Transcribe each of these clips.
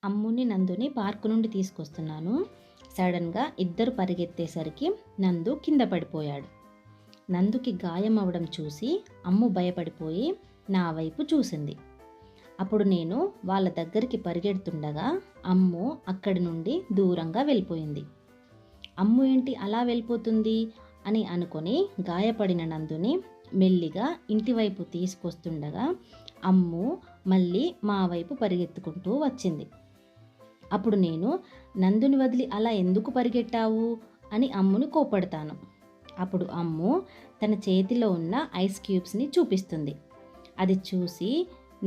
అమ్ముని నందుని పార్కు నుండి తీసుకొస్తున్నాను. సడన్గా ఇద్దరు పరిగెత్తేసరికి నందు కింద పడిపోయాడు. నందుకి గాయం అవ్వడం చూసి అమ్ము భయపడిపోయి నా వైపు చూసింది. అప్పుడు నేను వాళ్ళ దగ్గరికి పరిగెడుతుండగా అమ్ము అక్కడి నుండి దూరంగా వెళ్ళిపోయింది. అమ్ము ఏంటి అలా వెళ్ళిపోతుంది అని అనుకొని గాయపడిన నందుని మెల్లిగా ఇంటి వైపు తీసుకొస్తుండగా అమ్ము మళ్ళీ మా వైపు పరిగెత్తుకుంటూ వచ్చింది. అప్పుడు నేను నందుని వదిలి అలా ఎందుకు పరిగెట్టావు అని అమ్ముని కోపడతాను. అప్పుడు అమ్ము తన చేతిలో ఉన్న ఐస్ క్యూబ్స్ని చూపిస్తుంది. అది చూసి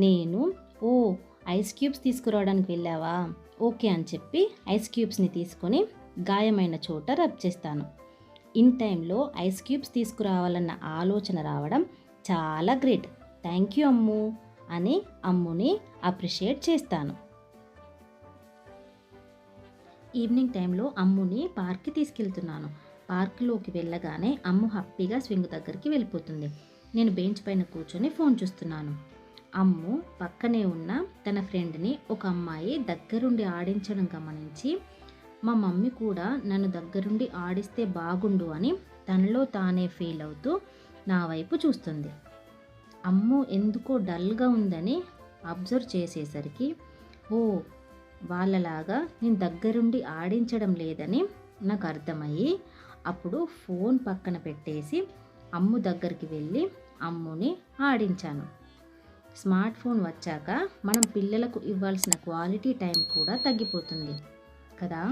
నేను ఓ ఐస్ క్యూబ్స్ తీసుకురావడానికి వెళ్ళావా, ఓకే అని చెప్పి ఐస్ క్యూబ్స్ని తీసుకొని గాయమైన చోట రబ్ చేస్తాను. ఇన్ టైంలో ఐస్ క్యూబ్స్ తీసుకురావాలన్న ఆలోచన రావడం చాలా గ్రేట్, థ్యాంక్ యూ అమ్ము అని అమ్ముని అప్రిషియేట్ చేస్తాను. ఈవినింగ్ టైంలో అమ్ముని పార్క్కి తీసుకెళ్తున్నాను. పార్క్లోకి వెళ్ళగానే అమ్ము హ్యాపీగా స్వింగ్ దగ్గరికి వెళ్ళిపోతుంది. నేను బెంచ్ పైన కూర్చొని ఫోన్ చూస్తున్నాను. అమ్ము పక్కనే ఉన్న తన ఫ్రెండ్ని ఒక అమ్మాయి దగ్గరుండి ఆడించడం గమనించి మా మమ్మీ కూడా నన్ను దగ్గరుండి ఆడిస్తే బాగుండు అని తనలో తానే ఫీల్ అవుతూ నా వైపు చూస్తుంది. అమ్ము ఎందుకో డల్గా ఉందని అబ్జర్వ్ చేసేసరికి ఓ వాళ్ళలాగా నేను దగ్గరుండి ఆడించడం లేదని నాకు అర్థమయ్యి అప్పుడు ఫోన్ పక్కన పెట్టేసి అమ్ము దగ్గరికి వెళ్ళి అమ్ముని ఆడించాను. స్మార్ట్ ఫోన్ వచ్చాక మనం పిల్లలకు ఇవ్వాల్సిన క్వాలిటీ టైం కూడా తగ్గిపోతుంది కదా.